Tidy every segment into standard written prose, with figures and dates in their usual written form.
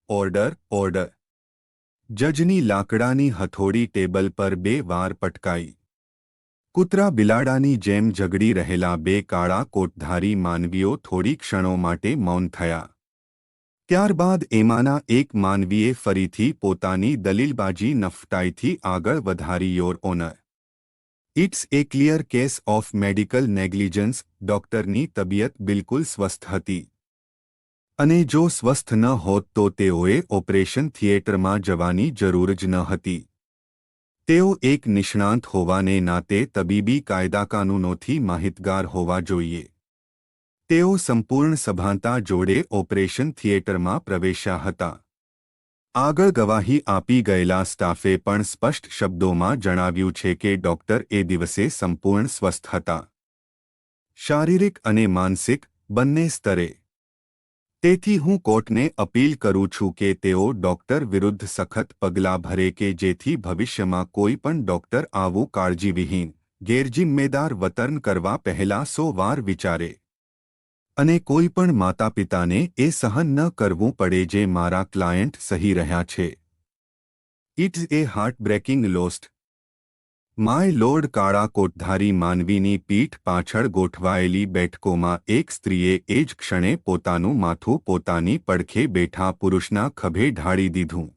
Order order જજની લાકડાની હથોડી table પર 2 વાર પટકાઈ. કૂતરા બિલાડાની જેમ ઝઘડી રહેલા 2 કાળા કોટધારી માનવીઓ થોડી ક્ષણો માટે મૌન થયા. ત્યારબાદ એમાંના એક માનવીએ ફરીથી પોતાની દલીલબાજી નફટાઈથી આગળ વધારી. Your honour, it's a clear case of medical negligence. ડોક્ટરની તબિયત બિલકુલ સ્વસ્થ હતી અને જો સ્વસ્થ ન હોત તો તેઓએ ઓપરેશન થિયેટરમાં જવાની જરૂર જ ન હતી. તેઓ એક નિષ્ણાંત હોવાને નાતે તબીબી કાયદાકાનૂનોથી માહિતગાર હોવા જોઈએ. તેઓ સંપૂર્ણ સભાનતા જોડે ઓપરેશન થિયેટરમાં પ્રવેશ્યા હતા. આગળ ગવાહી આપી ગયેલા સ્ટાફે પણ સ્પષ્ટ શબ્દોમાં જણાવ્યું છે કે ડોક્ટર એ દિવસે સંપૂર્ણ સ્વસ્થ હતા, શારીરિક અને માનસિક બંને સ્તરે. તેથી હું કોર્ટને અપીલ કરું છું કે તેઓ ડોક્ટર વિરુદ્ધ સખત પગલાં ભરે કે જેથી ભવિષ્યમાં કોઈ પણ ડોક્ટર આવું કાળજીવિહીન, ગેરજિમ્મેદાર વર્તન કરવા પહેલાં 100 વાર વિચારે. અને કોઈ પણ માતાપિતાને એ સહન ન કરવું પડે જે મારા ક્લાયન્ટ સહી રહ્યા છે. It's a heartbreaking lost. My lord. કાળા કોટધારી માનવીની પીઠ પાછળ ગોઠવાયેલી બેઠકોમાં એક સ્ત્રીએ એ જ ક્ષણે પોતાનું માથું પોતાની પડખે બેઠા પુરુષના ખભે ઢાળી દીધું.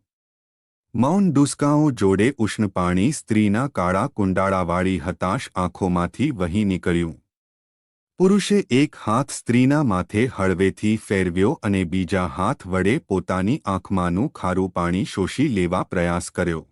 મૌન ડુસકાઓ જોડે ઉષ્ણ પાણી સ્ત્રીના કાળા કુંડાળાવાળી હતાશ આંખોમાંથી વહી નીકળ્યું. પુરુષે એક હાથ સ્ત્રીના માથે હળવેથી ફેરવ્યો અને બીજા હાથ વડે પોતાની આંખમાંનું ખારું પાણી શોષી લેવા પ્રયાસ કર્યો.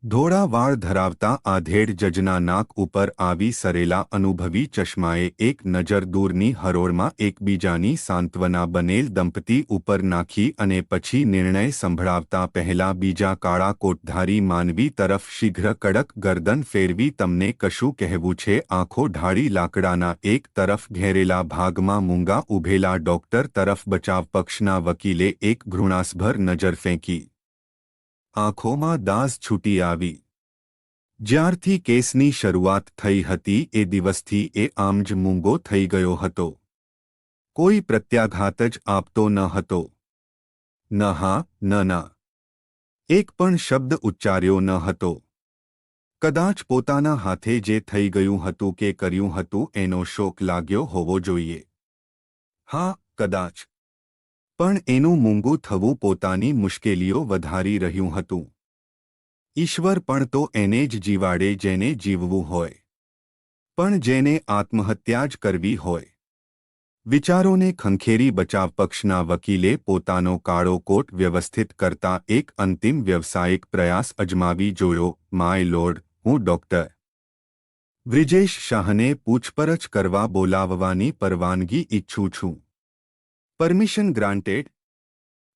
ધોળા વાળ ધરાવતા આધેડ જજના નાક ઉપર આવી સરેલા અનુભવી ચશ્માએ એક નજર દૂરની હરોળમાં એકબીજાની સાંત્વના બનેલ દંપતી ઉપર નાખી અને પછી નિર્ણય સંભળાવતા પહેલા બીજા કાળા કોટધારી માનવી તરફ શીઘ્ર કડક ગરદન ફેરવી. તમને કશું કહેવું છે? આંખો ઢાળી લાકડાના એક તરફ ઘેરેલા ભાગમાં મૂંગા ઊભેલા ડોક્ટર તરફ બચાવ પક્ષના વકીલે એક ઘૃણાસ્ભર નજર ફેંકી. આંખોમાં દાઝ છૂટી આવી. જ્યારથી કેસની શરૂઆત થઈ હતી એ દિવસથી એ આમ જ મૂંગો થઈ ગયો હતો. કોઈ પ્રત્યાઘાત જ આપતો ન હતો. ન હા, ન ના. એક પણ શબ્દ ઉચ્ચાર્યો ન હતો. કદાચ પોતાના હાથે જે થઈ ગયું હતું કે કર્યું હતું એનો શોક લાગ્યો હોવો જોઈએ. હા, કદાચ. પણ એનું મૂંગું થવું પોતાની મુશ્કેલીઓ વધારી રહ્યું હતું. ઈશ્વર પણ તો એને જ જીવાડે જેને જીવવું હોય. પણ જેને આત્મહત્યા જ કરવી હોય. વિચારોને ખંખેરી બચાવ પક્ષના વકીલે પોતાનો કાળો કોટ વ્યવસ્થિત કરતા એક અંતિમ વ્યવસાયિક પ્રયાસ અજમાવી જોયો. માય લોર્ડ, હું ડોક્ટર બ્રિજેશ શાહને પૂછપરછ કરવા બોલાવવાની પરવાનગી ઈચ્છું છું. Permission granted.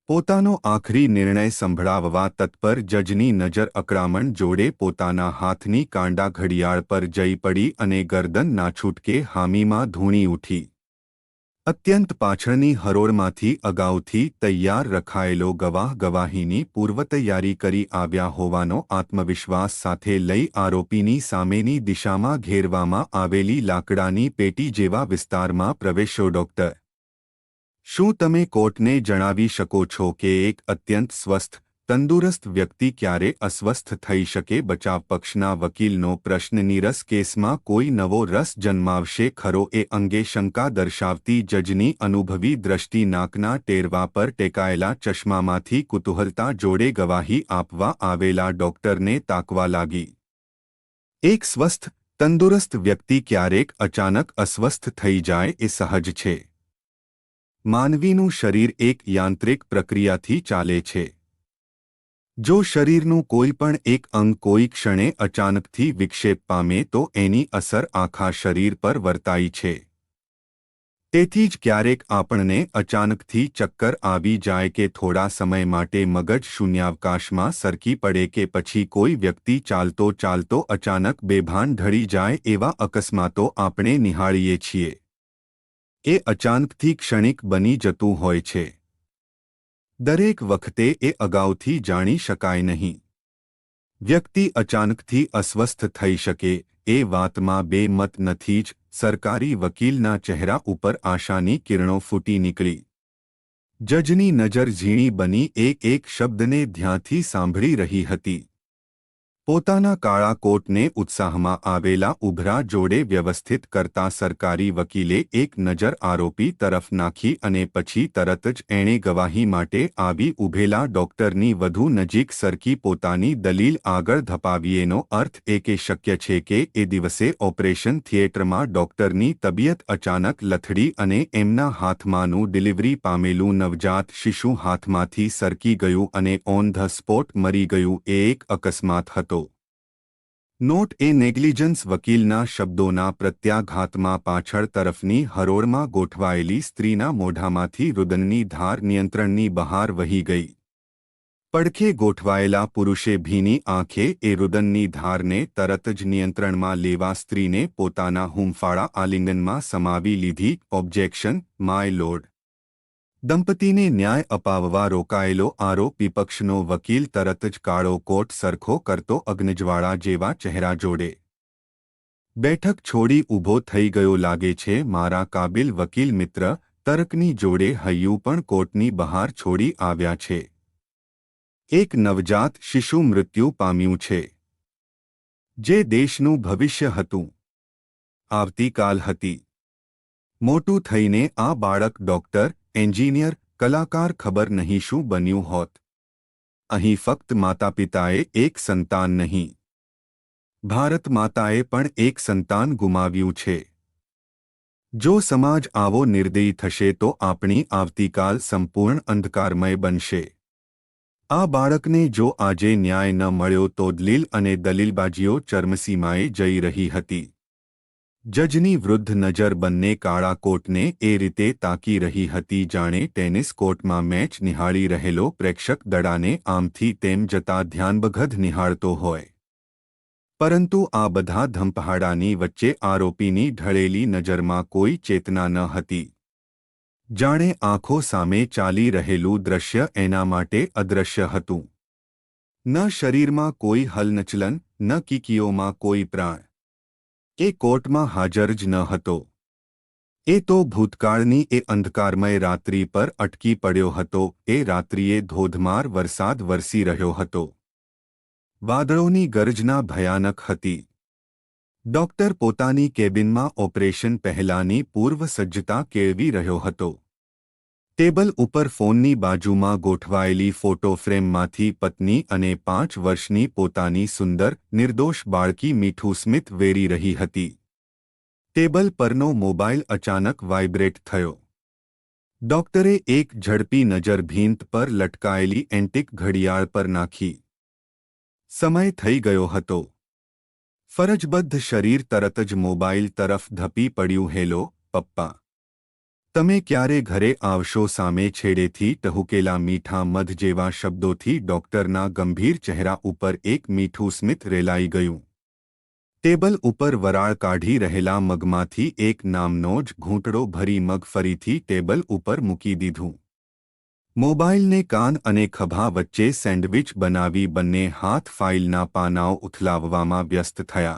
પોતાનો આખરી નિર્ણય સંભળાવવા તત્પર જજની નજર અકળામણ જોડે પોતાના હાથની કાંડા ઘડિયાળ પર જઈ પડી અને ગરદન નાછૂટકે હામીમાં ધૂણી ઉઠી. અત્યંત પાછળની હરોળમાંથી અગાઉથી તૈયાર રખાયેલો ગવાહ ગવાહીની પૂર્વતૈયારી કરી આવ્યા હોવાનો આત્મવિશ્વાસ સાથે લઈ આરોપીની સામેની દિશામાં ઘેરવામાં આવેલી લાકડાની પેટી જેવા વિસ્તારમાં પ્રવેશ્યો. ડોક્ટર, શું તમે કોર્ટને જણાવી શકો છો કે એક અત્યંત સ્વસ્થ, તંદુરસ્ત વ્યક્તિ ક્યારે અસ્વસ્થ થઈ શકે? બચાવ પક્ષના વકીલનો પ્રશ્ન. નીરસ. કેસમાં કોઈ નવો રસ જન્માવશે ખરો એ અંગે શંકા દર્શાવતી જજની અનુભવી દ્રષ્ટિ નાકના ટેરવા પર ટેકાયેલા ચશ્મામાંથી કુતૂહલતા જોડે ગવાહી આપવા આવેલા ડોક્ટરને તાકવા લાગી. એક સ્વસ્થ, તંદુરસ્ત વ્યક્તિ ક્યારેક અચાનક અસ્વસ્થ થઈ જાય એ સહજ છે. માનવીનું શરીર એક યાંત્રિક પ્રક્રિયાથી ચાલે છે. જો શરીરનું કોઈ પણ એક અંગ કોઈ ક્ષણે અચાનકથી વિક્ષેપ પામે તો એની અસર આખા શરીર પર વર્તાય છે. તેથી જ ક્યારેક આપણને અચાનકથી ચક્કર આવી જાય કે થોડા સમય માટે મગજ શૂન્યાવકાશમાં સરકી પડે કે પછી કોઈ વ્યક્તિ ચાલતો ચાલતો અચાનક બેભાન ઢળી જાય એવા અકસ્માતો આપણે નિહાળીએ છીએ. એ અચાનકથી ક્ષણિક બની જતું હોય છે. દરેક વખતે એ અગાઉથી જાણી શકાય નહીં. વ્યક્તિ અચાનકથી અસ્વસ્થ થઈ શકે એ વાતમાં બે મત નથી જ. સરકારી વકીલના ચહેરા ઉપર આશાની કિરણો ફૂટી નીકળી. જજની નજર ઝીણી બની એક શબ્દને ધ્યાનથી સાંભળી રહી હતી. પોતાના કાળા કોટને ઉત્સાહમાં આવેલા ઉભરા જોડે વ્યવસ્થિત કરતા સરકારી વકીલે એક નજર આરોપી તરફ નાખી અને પછી તરત જ એણે ગવાહી માટે આવી ઊભેલા ડોક્ટરની વધુ નજીક સરકી પોતાની દલીલ આગળ ધપાવીએનો અર્થ એ કે શક્ય છે કે એ દિવસે ઓપરેશન થિયેટરમાં ડોક્ટરની તબિયત અચાનક લથડી અને એમના હાથમાંનું ડિલિવરી પામેલું નવજાત શિશુ હાથમાંથી સરકી ગયું અને ઓન ધ સ્પોટ મરી ગયું એ એક અકસ્માત હતો. નોટ એ નેગ્લિજન્સ વકીલના શબ્દોના પ્રત્યાઘાતમાં પાછળ તરફની હરોળમાં ગોઠવાયેલી સ્ત્રીના મોઢામાંથી રુદનની ધાર નિયંત્રણની બહાર વહી ગઈ. પડખે ગોઠવાયેલા પુરુષે ભીની આંખે એ રુદનની ધારને તરત જ નિયંત્રણમાં લેવા સ્ત્રીને પોતાના હૂંફાળા આલિંગનમાં સમાવી લીધી. Objection, my lord. દંપતીને ન્યાય અપાવવા રોકાયેલો આરોપી પક્ષનો વકીલ તરત જ કાળો કોટ સરખો કરતો અગ્નિજ્વાળા જેવા ચહેરા જોડે બેઠક છોડી ઊભો થઈ ગયો. લાગે છે મારા કાબિલ વકીલ મિત્ર તર્કની જોડે હૈયું પણ કોર્ટની બહાર છોડી આવ્યા છે. એક નવજાત શિશુ મૃત્યુ પામ્યું છે. જે દેશનું ભવિષ્ય હતું. આવતીકાલ હતી. મોટું થઈને આ બાળક ડોક્ટર, એન્જિનિયર, કલાકાર ખબર નહીં શું બન્યું હોત. અહીં ફક્ત માતાપિતાએ એક સંતાન નહીં, ભારત માતાએ પણ એક સંતાન ગુમાવ્યું છે. જો સમાજ આવો નિર્દયી થશે તો આપણી આવતીકાલ સંપૂર્ણ અંધકારમય બનશે. આ બાળકને જો આજે ન્યાય ન મળ્યો તો દલીલ અને દલીલબાજીઓ ચરમસીમાએ જઈ રહી હતી. જજની વૃદ્ધ નજર બંને કાળા કોટને એ રીતે તાકી રહી હતી જાણે ટેનિસ કોર્ટમાં મેચ નિહાળી રહેલો પ્રેક્ષક દડાને આમથી તેમ જતા ધ્યાનબગધ નિહાળતો હોય. પરંતુ આ બધા ધમપહાડાની વચ્ચે આરોપીની ઢળેલી નજરમાં કોઈ ચેતના ન હતી. જાણે આંખો સામે ચાલી રહેલું દ્રશ્ય એના માટે અદૃશ્ય હતું. ન શરીરમાં કોઈ હલનચલન, ન કીકીઓમાં કોઈ પ્રાણ. એ કોર્ટમાં હાજર જ ન હતો. એ તો ભૂતકાળની એ અંધકારમય રાત્રિ પર અટકી પડ્યો હતો. એ રાત્રિએ ધોધમાર વરસાદ વરસી રહ્યો હતો. વાદળોની ગર્જના ભયાનક હતી. ડોક્ટર પોતાની કેબિનમાં ઓપરેશન પહેલાંની પૂર્વ સજ્જતા કેળવી રહ્યો હતો. ટેબલ ઉપર ફોનની બાજુમાં ગોઠવાયેલી ફોટો ફ્રેમમાંથી પત્ની અને 5 વર્ષની પોતાની સુંદર, નિર્દોષ બાળકી મીઠું સ્મિત વેરી રહી હતી. ટેબલ પરનો મોબાઈલ અચાનક વાઇબ્રેટ થયો. ડોક્ટરે એક ઝડપી નજર ભીંત પર લટકાયેલી એન્ટિક ઘડિયાળ પર નાખી. સમય થઈ ગયો હતો. ફરજબદ્ધ શરીર તરત જ મોબાઈલ તરફ ધપી પડ્યું. હેલો, પપ્પા. તમે ક્યારે ઘરે આવશો? સામે છેડેથી ટહુકેલા મીઠા મધ જેવા શબ્દોથી ડોક્ટરના ગંભીર ચહેરા ઉપર એક મીઠું સ્મિત રેલાઈ ગયું. ટેબલ ઉપર વરાળ કાઢી રહેલા મગમાંથી એક નામનો જ ઘૂંટડો ભરી મગ ફરીથી ટેબલ ઉપર મૂકી દીધું. મોબાઈલને કાન અને ખભા વચ્ચે સેન્ડવિચ બનાવી બંને હાથ ફાઇલના પાનાઓ ઉથલાવવામાં વ્યસ્ત થયા.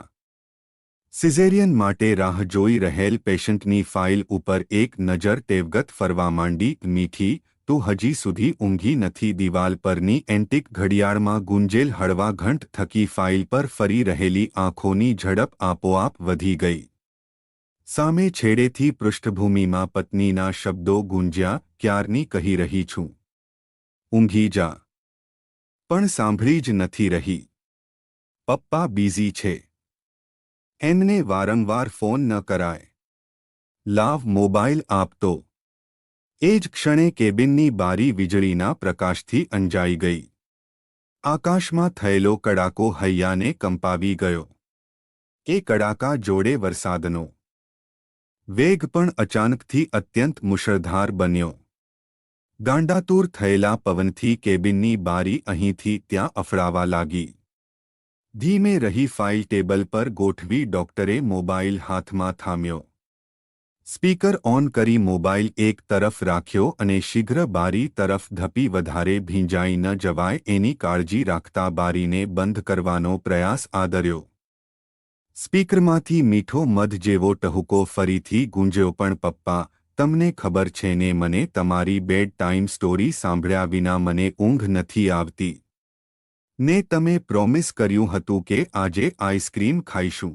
સિઝેરિયન માટે રાહ જોઈ રહેલ પેશન્ટની ફાઇલ ઉપર એક નજર તેવગત ફરવા માંડી. મીઠી, તું હજી સુધી ઊંઘી નથી. દિવાલ પરની એન્ટિક ઘડિયાળમાં ગુંજેલ હળવા ઘંટ થકી ફાઇલ પર ફરી રહેલી આંખોની ઝડપ આપોઆપ વધી ગઈ. સામે છેડેથી પૃષ્ઠભૂમિમાં પત્નીના શબ્દો ગુંજ્યા, ક્યારની કહી રહી છું, ઊંઘી જા. પણ સાંભળી જ નથી રહી. પપ્પા બિઝી છે. એમને વારંવાર ફોન ન કરાય. લાવ મોબાઈલ આપતો. એ જ ક્ષણે કેબિનની બારી વીજળીના પ્રકાશથી અંજાઈ ગઈ. આકાશમાં થયેલો કડાકો હૈયાને કંપાવી ગયો. એ કડાકા જોડે વરસાદનો વેગ પણ અચાનકથી અત્યંત મુશળધાર બન્યો. ગાંડાતુર થયેલા પવનથી કેબિનની બારી અહીંથી ત્યાં અફડાવા લાગી. ધીમે રહી ફાઇલ ટેબલ પર ગોઠવી ડોક્ટરે મોબાઈલ હાથમાં થામ્યો. સ્પીકર ઓન કરી મોબાઈલ એક તરફ રાખ્યો અને શીઘ્ર બારી તરફ ધપી વધારે ભીંજાઈ ન જવાય એની કાળજી રાખતા બારીને બંધ કરવાનો પ્રયાસ આદર્યો. સ્પીકરમાંથી મીઠો મધ જેવો ટહુકો ફરીથી ગુંજ્યો. પણ પપ્પા, તમને ખબર છે ને મને તમારી બેડ ટાઈમ સ્ટોરી સાંભળ્યા વિના મને ઊંઘ નથી આવતી. ને તમે પ્રોમિસ કર્યું હતું કે આજે આઈસ્ક્રીમ ખાઈશું.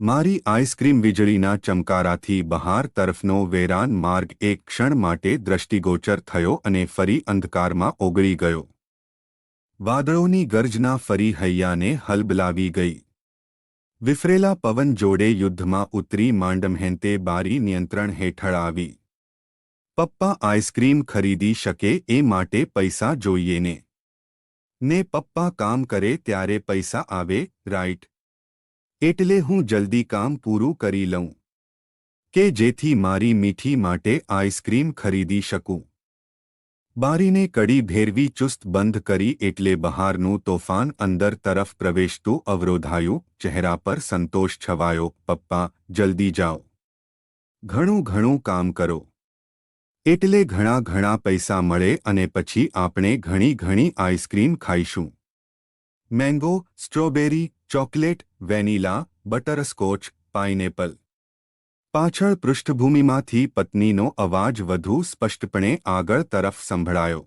મારી આઈસ્ક્રીમ વીજળીના ચમકારાથી બહાર તરફનો વેરાન માર્ગ એક ક્ષણ માટે દ્રષ્ટિગોચર થયો અને ફરી અંધકારમાં ઓગળી ગયો. વાદળોની ગર્જના ફરી હૈયાને હલબલાવી ગઈ. વિફરેલા પવન જોડે યુદ્ધમાં ઉતરી માંડમહેંતે બારી નિયંત્રણ હેઠળ આવી. પપ્પા આઈસ્ક્રીમ ખરીદી શકે એ માટે પૈસા જોઈએ ને. ને પપ્પા કામ કરે ત્યારે પૈસા આવે, રાઈટ? એટલે હું જલ્દી કામ પૂરું કરી લઉં કે જેથી મારી મીઠી માટે આઈસ્ક્રીમ ખરીદી શકું. બારીને કડી ભેરવી ચુસ્ત બંધ કરી એટલે બહારનું તોફાન અંદર તરફ પ્રવેશતું અવરોધાયું. ચહેરા પર સંતોષ છવાયો. પપ્પા, જલ્દી જાઓ. ઘણું ઘણું કામ કરો એટલે ઘણા ઘણા પૈસા મળે અને પછી આપણે ઘણી ઘણી આઈસ્ક્રીમ ખાઈશું. Mango, strawberry, chocolate, vanilla, butterscotch, pineapple. પાછળ પૃષ્ઠભૂમિમાંથી પત્નીનો અવાજ વધુ સ્પષ્ટપણે આગળ તરફ સંભળાયો.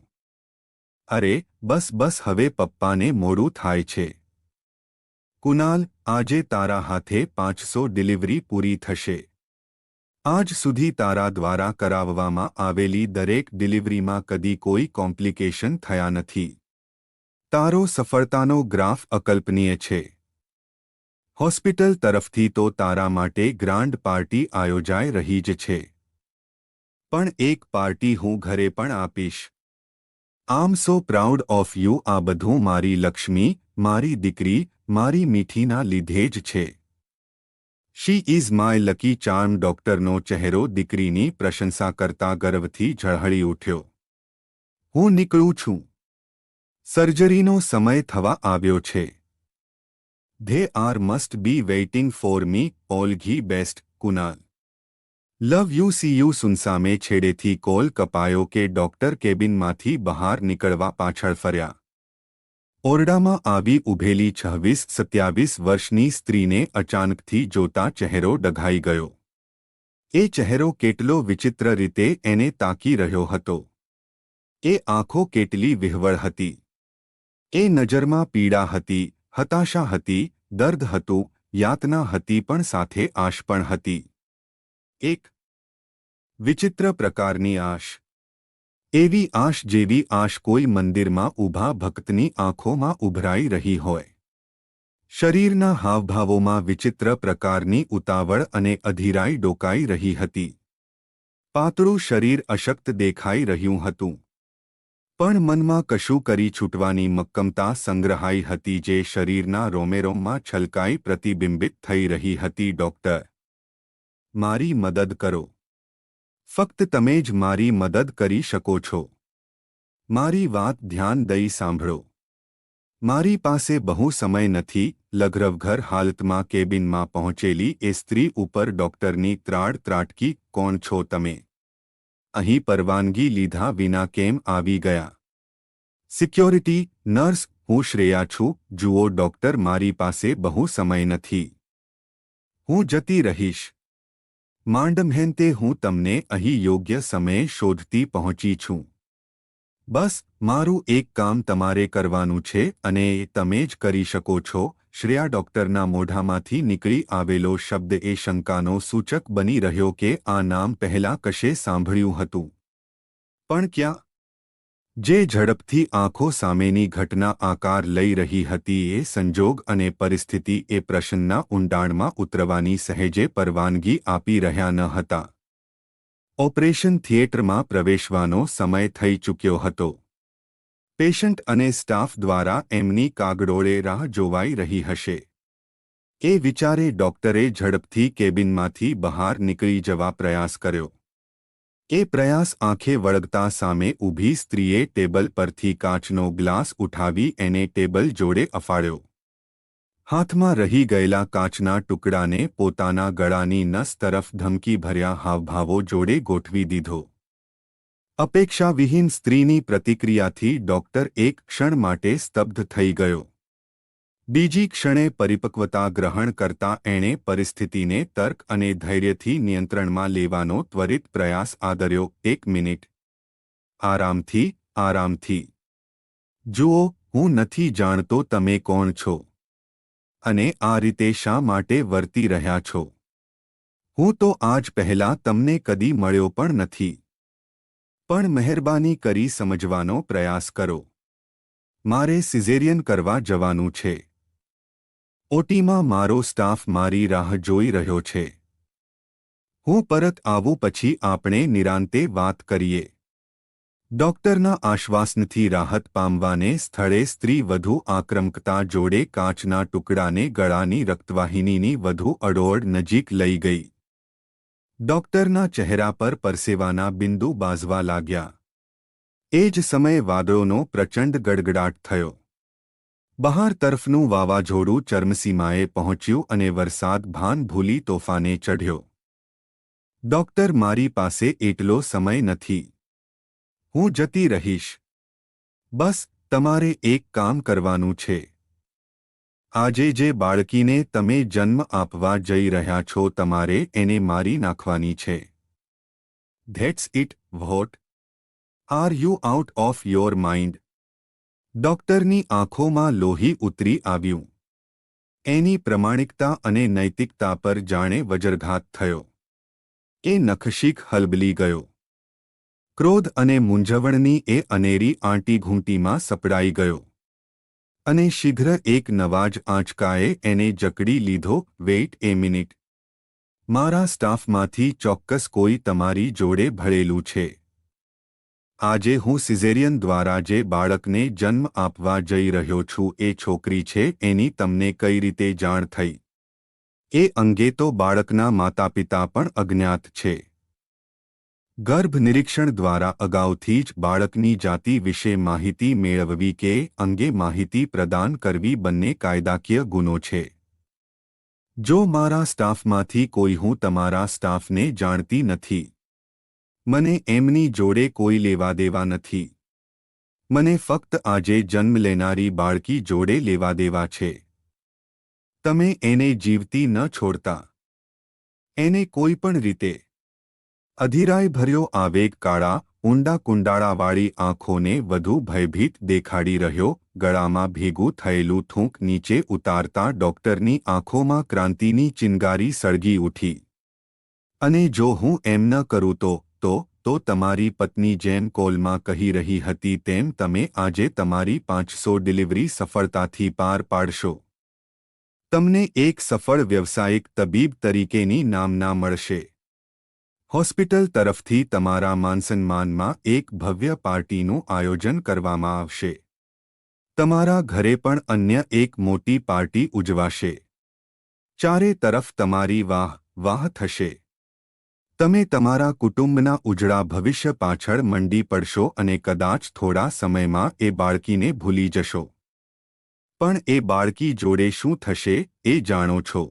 અરે બસ બસ, હવે પપ્પાને મોડું થાય છે. કુનાલ, આજે તારા હાથે 500 ડિલિવરી પૂરી થશે. આજ સુધી તારા દ્વારા કરાવવામાં આવેલી દરેક ડિલિવરીમાં કદી કોઈ કોમ્પ્લિકેશન થયા નથી. તારો સફળતાનો ગ્રાફ અકલ્પનીય છે. હોસ્પિટલ તરફથી તો તારા માટે ગ્રાન્ડ પાર્ટી આયોજાઈ રહી જ છે. પણ એક પાર્ટી હું ઘરે પણ આપીશ. આમ સો પ્રાઉડ ઓફ યુ. આ બધું મારી લક્ષ્મી, મારી દીકરી, મારી મીઠીના લીધે જ છે. She is my lucky charm. ડોક્ટરનો ચહેરો દીકરીની પ્રશંસા કરતા ગર્વથી ઝળહળી ઉઠ્યો. હું નીકળું છું. સર્જરીનો સમય થવા આવ્યો છે. They are must be waiting for me. All the best, Kunal. Love you, see you. સુનસામે છેડેથી કોલ કપાયો કે ડોક્ટર કેબિનમાંથી બહાર નીકળવા પાછળ ફર્યા. ઓરડામાં આવી ઊભેલી 26-27 વર્ષની સ્ત્રીને અચાનકથી જોતા ચહેરો ડઘાઈ ગયો. એ ચહેરો કેટલો વિચિત્ર રીતે એને તાકી રહ્યો હતો. એ આંખો કેટલી વિહવળ હતી. એ નજરમાં પીડા હતી, હતાશા હતી, દર્દ હતું, યાતના હતી, પણ સાથે આશ પણ હતી. એક વિચિત્ર પ્રકારની આશ. એવી આશ જેવી આશ કોઈ મંદિરમાં ઊભા ભક્તની આંખોમાં ઉભરાઈ રહી હોય. શરીરના હાવભાવોમાં વિચિત્ર પ્રકારની ઉતાવળ અને અધીરાઈ ડોકાઈ રહી હતી. પાતળું શરીર અશક્ત દેખાઈ રહ્યું હતું. પણ મનમાં કશું કરી છૂટવાની મક્કમતા સંગ્રહાઈ હતી જે શરીરના રોમેરોમમાં છલકાઈ પ્રતિબિંબિત થઈ રહી હતી. ડોક્ટર, મારી મદદ કરો. ફક્ત તમે જ મારી મદદ કરી શકો છો. મારી વાત ધ્યાન દઈ સાંભળો. મારી પાસે બહુ સમય નથી. લઘરવઘર હાલતમાં કેબિનમાં પહોંચેલી એ સ્ત્રી ઉપર ડોક્ટરની ત્રાડ ત્રાટકી. કોણ છો તમે? અહીં પરવાનગી લીધા વિના કેમ આવી ગયા? સિક્યોરિટી, નર્સ, હું શ્રેયા છું. જુઓ ડોક્ટર, મારી પાસે બહુ સમય નથી. હું જતી રહીશ. માંડમહેંતે, હું તમને અહીં યોગ્ય સમયે શોધતી પહોંચી છું. બસ મારું એક કામ તમારે કરવાનું છે અને એ તમે જ કરી શકો છો. શ્રેયા. ડોક્ટરના મોઢામાંથી નીકળી આવેલો શબ્દ એ શંકાનો સૂચક બની રહ્યો કે આ નામ પહેલાં કશે સાંભળ્યું હતું. પણ ક્યાં? જે ઝડપથી આંખો સામેની ઘટના આકાર લઈ રહી હતી એ સંજોગ અને પરિસ્થિતિ એ પ્રશ્નના ઊંડાણમાં ઉતરવાની સહેજે પરવાનગી આપી રહ્યા ન હતા. ઓપરેશન થિયેટરમાં પ્રવેશવાનો સમય થઈ ચૂક્યો હતો. પેશન્ટ અને સ્ટાફ દ્વારા એમની કાગડોળે રાહ જોવાઈ રહી હશે. એ વિચારે ડોક્ટરે ઝડપથી કેબિનમાંથી બહાર નીકળી જવા પ્રયાસ કર્યો. એ પ્રયાસ આંખે વળગતા સામે ઊભી સ્ત્રીએ ટેબલ પરથી કાચનો ગ્લાસ ઉઠાવી એને ટેબલ જોડે અફાળ્યો. હાથમાં રહી ગયેલા કાચના ટુકડાને પોતાના ગળાની નસ તરફ ધમકીભર્યા હાવભાવો જોડે ગોઠવી દીધો. અપેક્ષાવિહીન સ્ત્રીની પ્રતિક્રિયાથી ડોક્ટર એક ક્ષણ માટે સ્તબ્ધ થઈ ગયો. બીજી ક્ષણે પરિપક્વતા ગ્રહણ કરતા એણે પરિસ્થિતિને તર્ક અને ધૈર્યથી નિયંત્રણમાં લેવાનો ત્વરિત પ્રયાસ આદર્યો. 1 મિનિટ. આરામથી, આરામથી. જુઓ, હું નથી જાણતો તમે કોણ છો અને આ રીતે શા માટે વર્તી રહ્યા છો. હું તો આજ પહેલાં તમને કદી મળ્યો પણ નથી. પણ મહેરબાની કરી સમજવાનો પ્રયાસ કરો. મારે સિઝેરિયન કરવા જવાનું છે. ઓટીમાં મારો સ્ટાફ મારી રાહ જોઈ રહ્યો છે. હું પરત આવું પછી આપણે નિરાંતે વાત કરીએ. ડોક્ટરના આશ્વાસનથી રાહત પામવાને સ્થળે સ્ત્રી વધુ આક્રમકતા જોડે કાચના ટુકડાને ગળાની રક્તવાહિનીની વધુ અડોઅડ નજીક લઈ ગઈ. ડોક્ટરના ચહેરા પર પરસેવાના બિંદુ બાઝવા લાગ્યા. એ જ સમયે વાદળોનો પ્રચંડ ગડગડાટ થયો. બહાર તરફનું વાવાઝોડું ચરમસીમાએ પહોંચ્યું અને વરસાદ ભાન ભૂલી તોફાને ચઢ્યો. ડોક્ટર, મારી પાસે એટલો સમય નથી. હું જતી રહીશ. બસ તમારે એક કામ કરવાનું છે. આજે જે બાળકીને તમે જન્મ આપવા જઈ રહ્યા છો તમારે એને મારી નાખવાની છે. That's it. What? Are you out of your mind? ડોક્ટરની આંખોમાં લોહી ઉતરી આવ્યું. એની પ્રમાણિકતા અને નૈતિકતા પર જાણે વજ્રઘાત થયો. એ નખશીખ હલબલી ગયો. ક્રોધ અને મૂંઝવણની એ અનેરી આંટીઘૂંટીમાં સપડાઈ ગયો. અને શીઘ્ર એક નવા જ આંચકાએ એને જકડી લીધો. વેઇટ એ મિનિટ. મારા સ્ટાફમાંથી ચોક્કસ કોઈ તમારી જોડે ભળેલું છે. આજે હું સિઝેરિયન દ્વારા જે બાળકને જન્મ આપવા જઈ રહ્યો છું એ છોકરી છે એની તમને કઈ રીતે જાણ થઈ? એ અંગે તો બાળકના માતાપિતા પણ અજ્ઞાત છે. ગર્ભ નિરીક્ષણ દ્વારા અગાઉથી જ બાળકની જાતિ વિશે માહિતી મેળવવી કે અંગે માહિતી પ્રદાન કરવી બંને કાયદાકીય ગુનો છે. જો મારા સ્ટાફમાંથી કોઈ હું તમારા સ્ટાફને જાણતી નથી. મને એમની જોડે કોઈ લેવા દેવા નથી. મને ફક્ત આજે જન્મ લેનારી બાળકી જોડે લેવા દેવા છે. તમે એને જીવતી ન છોડતા. એને કોઈ પણ રીતે. અધીરાઈભર્યો આવેગ કાળા, ઊંડા કુંડાળાવાળી આંખોને વધુ ભયભીત દેખાડી રહ્યો. ગળામાં ભેગું થયેલું થૂંક નીચે ઉતારતા ડોક્ટરની આંખોમાં ક્રાંતિની ચિનગારી સળગી ઉઠી. અને જો હું એમ ન કરું તો તમારી પત્ની જેમ કોલમાં કહી રહી હતી તેમ તમે આજે તમારી 500 ડિલિવરી સફળતાથી પાર પાડશો. તમને એક સફળ વ્યવસાયિક તબીબ તરીકેની નામના મળશે. હોસ્પિટલ તરફથી તમારા માનસન્માનમાં એક ભવ્ય પાર્ટીનું આયોજન કરવામાં આવશે. તમારા ઘરે પણ અન્ય એક મોટી પાર્ટી ઉજવાશે. ચારે તરફ તમારી વાહ વાહ થશે. તમે તમારા કુટુંબના ઉજળા ભવિષ્ય પાછળ મંડી પડશો અને કદાચ થોડા સમયમાં એ બાળકીને ભૂલી જશો. પણ એ બાળકી જોડે શું થશે એ જાણો છો?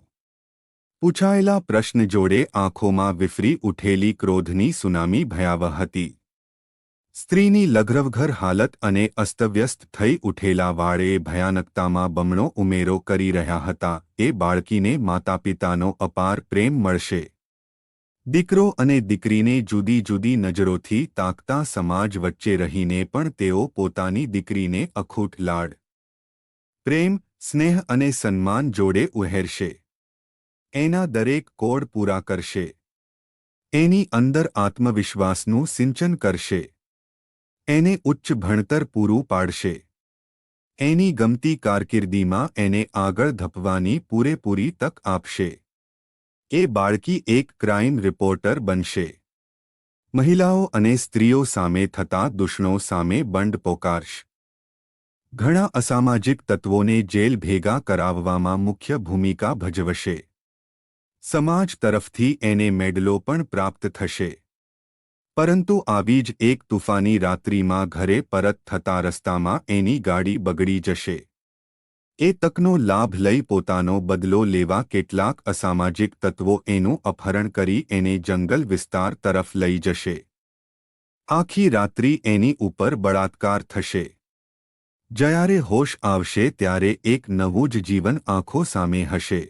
પૂછાયેલા પ્રશ્ન જોડે આંખોમાં વિફરી ઉઠેલી ક્રોધની સુનામી ભયાવહ હતી. સ્ત્રીની લઘરવઘર હાલત અને અસ્તવ્યસ્ત થઈ ઉઠેલા વાળે ભયાનકતામાં બમણો ઉમેરો કરી રહ્યા હતા. એ બાળકીને માતાપિતાનો અપાર પ્રેમ મળશે. દીકરો અને દીકરીને જુદી જુદી નજરોથી તાકતા સમાજ વચ્ચે રહીને પણ તેઓ પોતાની દીકરીને અખૂટ લાડ, પ્રેમ, સ્નેહ અને સન્માન જોડે ઉહેરશે. એના દરેક કોડ પૂરા કરશે. એની અંદર આત્મવિશ્વાસનું સિંચન કરશે. એને ઉચ્ચ ભણતર પૂરું પાડશે. એની ગમતી કારકિર્દીમાં એને આગળ ધપવાની પૂરેપૂરી તક આપશે. એ બાળકી એક ક્રાઇમ રિપોર્ટર બનશે. મહિલાઓ અને સ્ત્રીઓ સામે થતા દૂષણો સામે બંડ પોકારશે. ઘણા અસામાજિક તત્વોને જેલ ભેગા કરાવવામાં મુખ્ય ભૂમિકા ભજવશે. સમાજ તરફથી એને મેડલો પણ પ્રાપ્ત થશે. પરંતુ આવી જ એક તુફાની રાત્રિમાં ઘરે પરત થતા રસ્તામાં એની ગાડી બગડી જશે. એ તકનો લાભ લઈ પોતાનો બદલો લેવા કેટલાક અસામાજિક તત્વો એનું અપહરણ કરી એને જંગલ વિસ્તાર તરફ લઈ જશે. આખી રાત્રિ એની ઉપર બળાત્કાર થશે. જ્યારે હોશ આવશે ત્યારે એક નવું જ જીવન આંખો સામે હશે.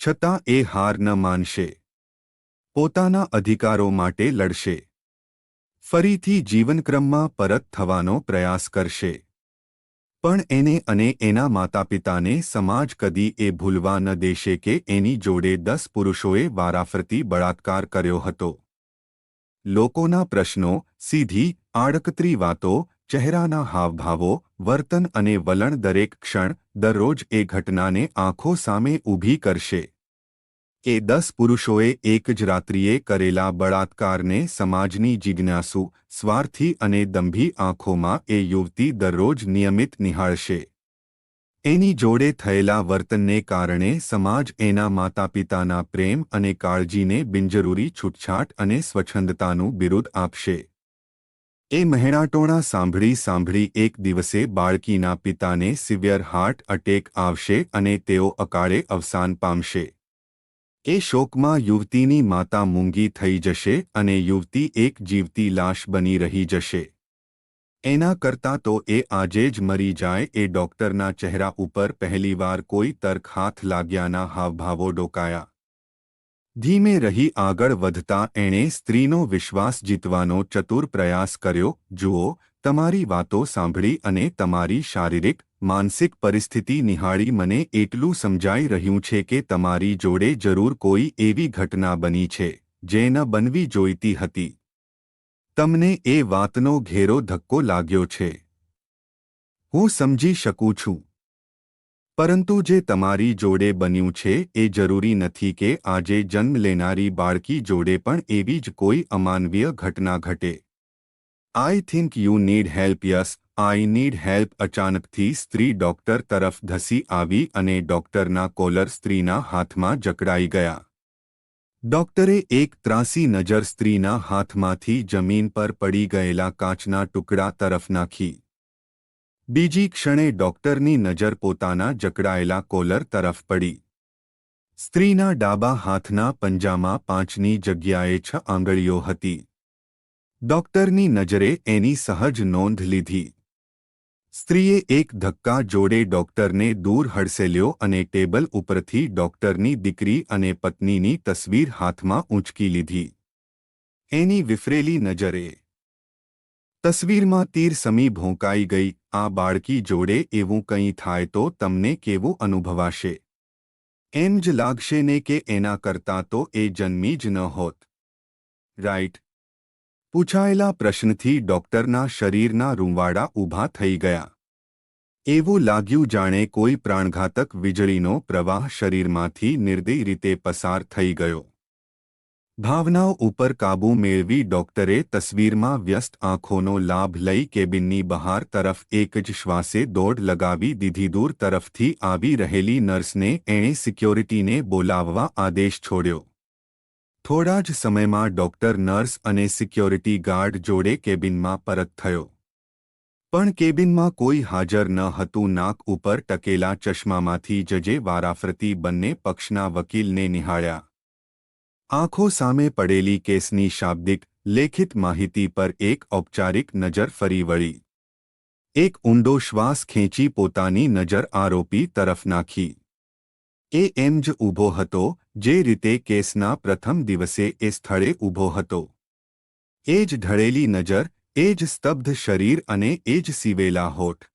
છતાં એ હાર ન માનશે. પોતાના અધિકારો માટે લડશે. ફરીથી જીવનક્રમમાં પરત થવાનો પ્રયાસ કરશે. પણ એને અને એના માતાપિતાને સમાજ કદી એ ભૂલવા ન દેશે કે એની જોડે 10 પુરુષોએ વારાફરતી બળાત્કાર કર્યો હતો. લોકોના પ્રશ્નો, સીધી, આડકતરી વાતો, ચહેરાના હાવભાવો, વર્તન અને વલણ દરેક ક્ષણ, દરરોજ એ ઘટનાને આંખો સામે ઊભી કરશે. એ 10 પુરુષોએ એક જ રાત્રિએ કરેલા બળાત્કારને સમાજની જિજ્ઞાસુ, સ્વાર્થી અને દંભી આંખોમાં એ યુવતી દરરોજ નિયમિત નિહાળશે. એની જોડે થયેલા વર્તનને કારણે સમાજ એના માતાપિતાના પ્રેમ અને કાળજીને બિનજરૂરી છૂટછાટ અને સ્વચ્છંદતાનું બિરુદ આપશે. એ મહેણાટોણા સાંભળી એક દિવસે બાળકીના પિતાને સિવિયર હાર્ટ અટેક આવશે અને તેઓ અકાળે અવસાન પામશે. એ શોકમાં યુવતીની માતા મૂંગી થઈ જશે અને યુવતી એક જીવતી લાશ બની રહી જશે. એના કરતાં તો એ આજે જ મરી જાય. એ ડોક્ટરના ચહેરા ઉપર પહેલીવાર કોઈ તર્ક હાથ લાગ્યાના હાવભાવો ડોકાયા. ધીમે રહી આગળ વધતા એણે સ્ત્રીનો વિશ્વાસ જીતવાનો ચતુર પ્રયાસ કર્યો. જુઓ, તમારી વાતો સાંભળી અને તમારી શારીરિક, માનસિક પરિસ્થિતિ નિહાળી મને એટલું સમજાઈ રહ્યું છે કે તમારી જોડે જરૂર કોઈ એવી ઘટના બની છે જે ન બનવી જોઈતી હતી. તમને એ વાતનો ઘેરો ધક્કો લાગ્યો છે. હું સમજી શકું છું. પરંતુ જે તમારી જોડે બન્યું છે એ જરૂરી નથી કે આજે જન્મ લેનારી બાળકી જોડે પણ એવી જ કોઈ અમાનવીય ઘટના ઘટે. I think you need help. Yes, I need help. અચાનકથી સ્ત્રી ડોક્ટર તરફ ધસી આવી અને ડોક્ટરના કોલર સ્ત્રીના હાથમાં જકડાઈ ગયા. ડોક્ટરે એક ત્રાસી નજર સ્ત્રીના હાથમાંથી જમીન પર પડી ગયેલા કાચના ટુકડા તરફ નાખી. બીજી ક્ષણે ડોક્ટરની નજર પોતાના જકડાયેલા કોલર તરફ પડી. સ્ત્રીના ડાબા હાથના પંજામાં 5ની જગ્યાએ 6 આંગળીઓ હતી. ડોક્ટરની નજરે એની સહજ નોંધ લીધી. સ્ત્રીએ એક ધક્કા જોડે ડોક્ટરને દૂર હડસેલ્યો અને ટેબલ ઉપરથી ડોક્ટરની દીકરી અને પત્નીની તસવીર હાથમાં ઊંચકી લીધી. એની વિફરેલી નજરે તસવીરમાં તીર સમી ભોંકાઈ ગઈ. આ બાળકી જોડે એવું કંઈ થાય તો તમને કેવું અનુભવાશે? એમ જ લાગશે ને કે એના કરતાં તો એ જન્મી જ ન હોત. રાઈટ? પૂછાયેલા પ્રશ્નથી ડોક્ટરના શરીરના રૂંવાડા ઊભા થઈ ગયા. એવું લાગ્યું જાણે કોઈ પ્રાણઘાતક વીજળીનો પ્રવાહ શરીરમાંથી નિર્દયી રીતે પસાર થઈ ગયો. ભાવનાઓ ઉપર કાબૂ મેળવી ડોક્ટરે તસવીરમાં વ્યસ્ત આંખોનો લાભ લઈ કેબિનની બહાર તરફ એક જ શ્વાસે દોડ લગાવી દીધી. દૂર તરફથી આવી રહેલી નર્સને એણે સિક્યોરિટીને બોલાવવા આદેશ છોડ્યો. થોડા જ સમયમાં ડોક્ટર, નર્સ અને સિક્યોરિટી ગાર્ડ જોડે કેબિનમાં પરત થયો. પણ કેબિનમાં કોઈ હાજર ન હતું. નાક ઉપર ટકેલા ચશ્મામાંથી જજે વારાફરતી બંને પક્ષના વકીલને નિહાળ્યા. આંખો સામે પડેલી કેસની શાબ્દિક, લેખિત માહિતી પર એક ઔપચારિક નજર ફરી વળી. એક ઊંડો શ્વાસ ખેંચી પોતાની નજર આરોપી તરફ નાખી. એ એમ જ ઊભો હતો જે રીતે કેસના પ્રથમ દિવસે એ સ્થળે ઊભો હતો. એ જ ઢળેલી નજર, એ જ સ્તબ્ધ શરીર અને એ જ સીવેલા હોઠ.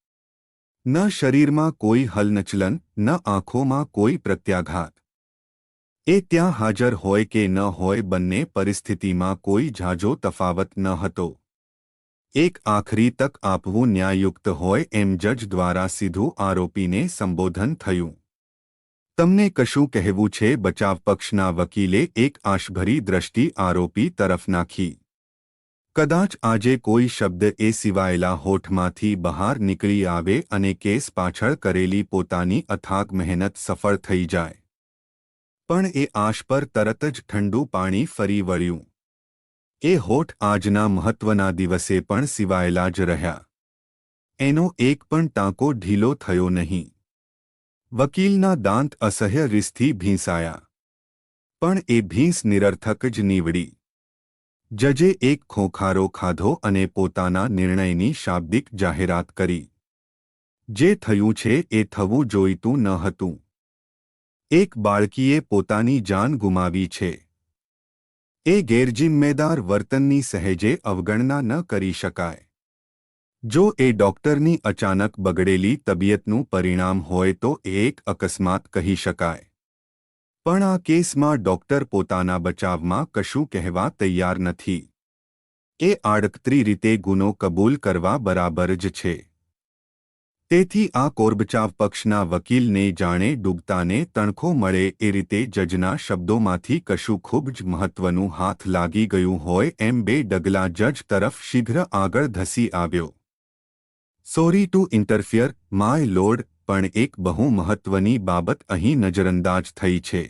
ન શરીરમાં કોઈ હલનચલન, ન આંખોમાં કોઈ પ્રત્યાઘાત. એ ત્યાં હાજર હોય કે ન હોય બંને પરિસ્થિતિમાં કોઈ ઝાઝો તફાવત ન હતો. એક આખરી તક આપવું ન્યાયયુક્ત હોય એમ જજ દ્વારા સીધું આરોપીને સંબોધન થયું. તમને કશું કહેવું છે? બચાવ પક્ષના વકીલે એક આશભરી દ્રષ્ટિ આરોપી તરફ નાખી. કદાચ આજે કોઈ શબ્દ એ સિવાયેલા હોઠમાંથી બહાર નીકળી આવે અને કેસ પાછળ કરેલી પોતાની અથાગ મહેનત સફળ થઈ જાય. પણ એ આશ પર તરત જ ઠંડુ પાણી ફરી વળ્યું. એ હોઠ આજના મહત્વના દિવસે પણ સિવાયેલા જ રહ્યા. એનો એક પણ ટાંકો ઢીલો થયો નહીં. વકીલના દાંત અસહ્ય રીસથી ભીંસાયા. પણ એ ભીંસ નિરર્થક જ નીવડી. જજે એક ખોખારો ખાધો અને પોતાના નિર્ણયની શાબ્દિક જાહેરાત કરી. જે થયું છે એ થવું જોઈતું ન હતું. એક બાળકીએ પોતાની જાન ગુમાવી છે. એ ગેરજિમ્મેદાર વર્તનની સહેજે અવગણના ન કરી શકાય. જો એ ડોક્ટરની અચાનક બગડેલી તબિયતનું પરિણામ હોય તો એ એક અકસ્માત કહી શકાય. પણ આ કેસમાં ડોક્ટર પોતાના બચાવમાં કશું કહેવા તૈયાર નથી. એ આડકતરી રીતે ગુનો કબૂલ કરવા બરાબર જ છે. તેથી આ કોર્બચાવ પક્ષના વકીલને જાણે ડૂબતાને તણખો મળે એ રીતે જજના શબ્દોમાંથી કશું ખૂબ જ મહત્વનું હાથ લાગી ગયું હોય એમ બે ડગલા જજ તરફ શીઘ્ર આગળ ધસી આવ્યો. Sorry to interfere, my lord, પણ એક બહુ મહત્વની બાબત અહીં નજરઅંદાજ થઈ છે.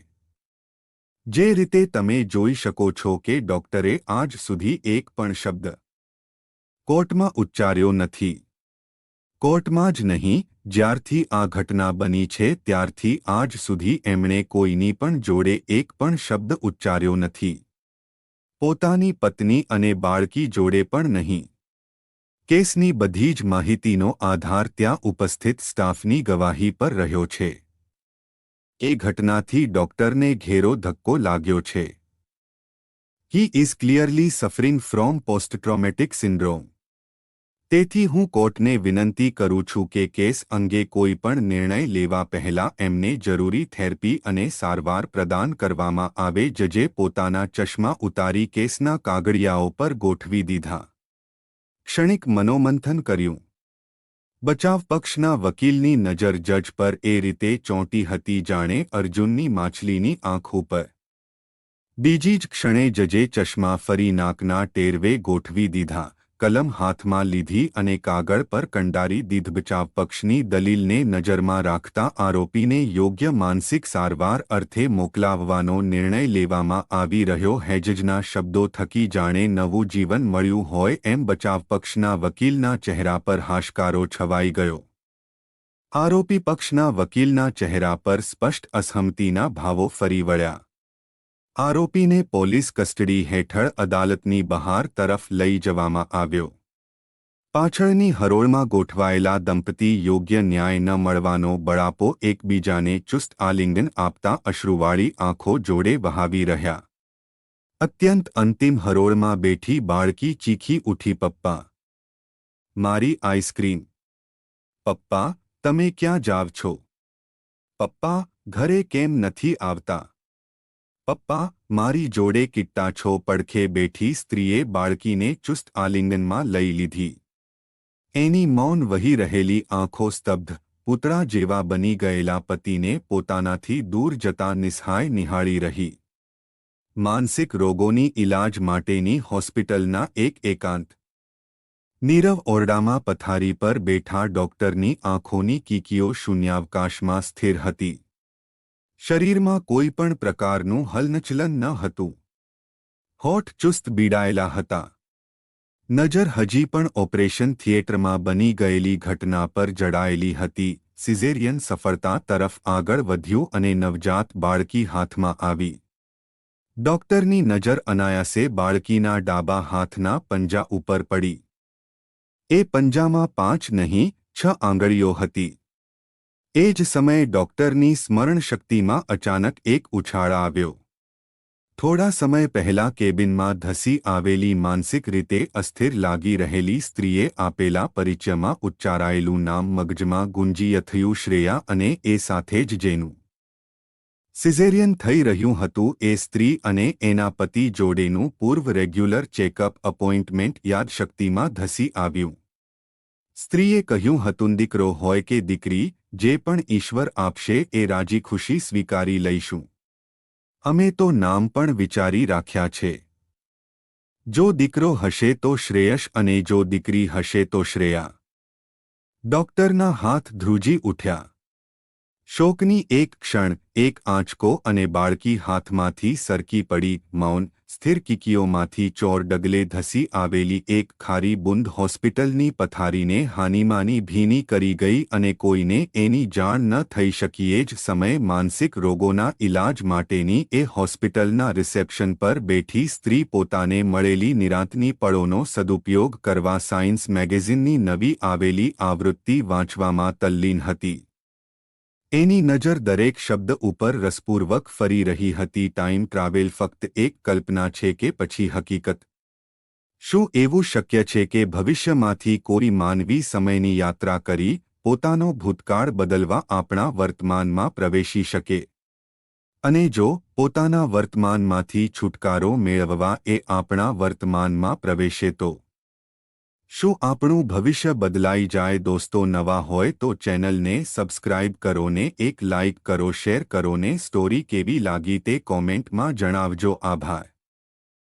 જે રીતે તમે જોઈ શકો છો કે ડોક્ટરે આજ સુધી એક પણ શબ્દ કોર્ટમાં ઉચ્ચાર્યો નથી. કોર્ટમાં જ નહીં, જ્યારથી આ ઘટના બની છે ત્યારથી આજ સુધી એમણે કોઈની પણ જોડે એક પણ શબ્દ ઉચ્ચાર્યો નથી. પોતાની પત્ની અને બાળકી જોડે પણ નહીં. કેસની બધી જ માહિતીનો આધાર ત્યાં ઉપસ્થિત સ્ટાફની ગવાહી પર રહ્યો છે. એ ઘટનાથી ડોક્ટરને ઘેરો ધક્કો લાગ્યો છે. He is clearly suffering from post traumatic syndrome. તેથી હું કોર્ટને વિનંતી કરું છું કે કેસ અંગે કોઈ પણ નિર્ણય લેવા પહેલા એમને જરૂરી થેરપી અને સારવાર પ્રદાન કરવામાં આવે. જજે પોતાના ચશ્મા ઉતારી કેસના કાગળિયાઓ પર ગોઠવી દીધા. ક્ષણિક મનોમંથન કર્યું. બચાવ પક્ષના વકીલની નજર જજ પર એ રીતે ચોંટી હતી જાણે અર્જુનની માછલીની આંખ ઉપર. બીજી જ ક્ષણે જજે ચશ્મા ફરી નાકના ટેરવે ગોઠવી દીધા, કલમ હાથમાં લીધી અને કાગળ પર કંડારી દીધ. બચાવ પક્ષની દલીલને નજરમાં રાખતા આરોપીને યોગ્ય માનસિક સારવાર અર્થે મોકલાવવાનો નિર્ણય લેવામાં આવી રહ્યો. હેજજના શબ્દો થકી જાણે નવું જીવન મળ્યું હોય એમ બચાવ પક્ષના વકીલના ચહેરા પર હાશકારો છવાઈ ગયો. આરોપી પક્ષના વકીલના ચહેરા પર સ્પષ્ટ અસહમતિના ભાવો ફરી વળ્યા. આરોપીને પોલીસ કસ્ટડી હેઠળ અદાલતની બહાર તરફ લઈ જવામાં આવ્યો. પાછળની હરોળમાં ગોઠવાયેલા દંપતી યોગ્ય ન્યાય ન મળવાનો બળાપો એકબીજાને ચુસ્ત આલિંગન આપતા અશ્રુવાળી આંખો જોડે વહાવી રહ્યા. અત્યંત અંતિમ હરોળમાં બેઠી બાળકી ચીખી ઉઠી, પપ્પા, મારી આઈસ્ક્રીમ. પપ્પા, તમે ક્યાં જાવ છો? પપ્પા, ઘરે કેમ નથી આવતા? પપ્પા, મારી જોડે કિટ્ટા છો? પડખે બેઠી સ્ત્રીએ બાળકીને ચુસ્ત આલિંગનમાં લઈ લીધી. એની મૌન વહી રહેલી આંખો સ્તબ્ધ, પૂતળા જેવા બની ગયેલા પતિને પોતાનાથી દૂર જતા નિસ્હાય નિહાળી રહી. માનસિક રોગોની ઇલાજ માટેની હોસ્પિટલના એક એકાંત નીરવ ઓરડામાં પથારી પર બેઠા ડોક્ટરની આંખોની કીકીઓ શૂન્યાવકાશમાં સ્થિર હતી. શરીરમાં કોઈ પણ પ્રકારનું હલનચલન ન હતું. હોઠ ચુસ્ત બીડાયેલા હતા. નજર હજી પણ ઓપરેશન થિયેટરમાં બની ગયેલી ઘટના પર જડાયેલી હતી. સિઝેરિયન સફળતા તરફ આગળ વધ્યું અને નવજાત બાળકી હાથમાં આવી. ડોક્ટરની નજર અનાયાસે બાળકીના ડાબા હાથના પંજા ઉપર પડી. એ પંજામાં 5 નહીં 6 આંગળીઓ હતી. એ જ સમયે ડોક્ટરની સ્મરણશક્તિમાં અચાનક એક ઉછાળ આવ્યો. થોડા સમય પહેલા કેબિનમાં ધસી આવેલી માનસિક રીતે અસ્થિર લાગી રહેલી સ્ત્રીએ આપેલા પરિચયમાં ઉચ્ચારાયેલું નામ મગજમાં ગુંજી થયું, શ્રેયા, અને એ સાથે જ જેનું સિઝેરિયન થઈ રહ્યું હતું એ સ્ત્રી અને એના પતિ જોડેનું પૂર્વ રેગ્યુલર ચેકઅપ અપોઇન્ટમેન્ટ યાદશક્તિમાં ધસી આવ્યું. સ્ત્રીએ કહ્યું હતું, દીકરો હોય કે દીકરી, જે પણ ઈશ્વર આપશે એ રાજી ખુશી સ્વીકારી લઈશું. અમે તો નામ પણ વિચારી રાખ્યા છે. જો દીકરો હશે તો શ્રેયસ અને જો દીકરી હશે તો શ્રેયા. ડોક્ટરના હાથ ધ્રુજી ઉઠ્યા. શોકની એક ક્ષણ, એક આંચકો અને બાળકી હાથમાંથી સરકી પડી. મૌન, સ્થિર કીકીઓમાંથી ચોર ડગલે ધસી આવેલી એક ખારી બુંદ હોસ્પિટલની પથારીને હાનીમાની ભીની કરી ગઈ અને કોઈને એની જાણ ન થઈ શકી। એ જ સમયે માનસિક રોગોના ઇલાજ માટેની એ હોસ્પિટલના રિસેપ્શન પર બેઠી સ્ત્રી પોતાને મળેલી નિરાંતની પળોનો સદુપયોગ કરવા સાયન્સ મેગેઝિનની નવી આવેલી આવૃત્તિ વાંચવામાં તલ્લીન હતી। એની નજર દરેક શબ્દ ઉપર રસપૂર્વક ફરી રહી હતી। ટાઈમ ટ્રાવેલ ફક્ત એક કલ્પના છે કે પછી હકીકત? શું એવું શક્ય છે કે ભવિષ્યમાંથી કોઈ માનવી સમયની યાત્રા કરી પોતાનો ભૂતકાળ બદલવા આપણા વર્તમાનમાં પ્રવેશી શકે? અને જો પોતાના વર્તમાનમાંથી છુટકારો મેળવવા એ આપણા વર્તમાનમાં પ્રવેશે તો શું આપણું ભવિષ્ય બદલાઈ જાય? દોસ્તો, નવા હોય તો ચેનલને સબસ્ક્રાઇબ કરો ને એક લાઇક કરો, શેર કરો ને સ્ટોરી કેવી લાગી તે કોમેન્ટમાં જણાવજો। આભાર।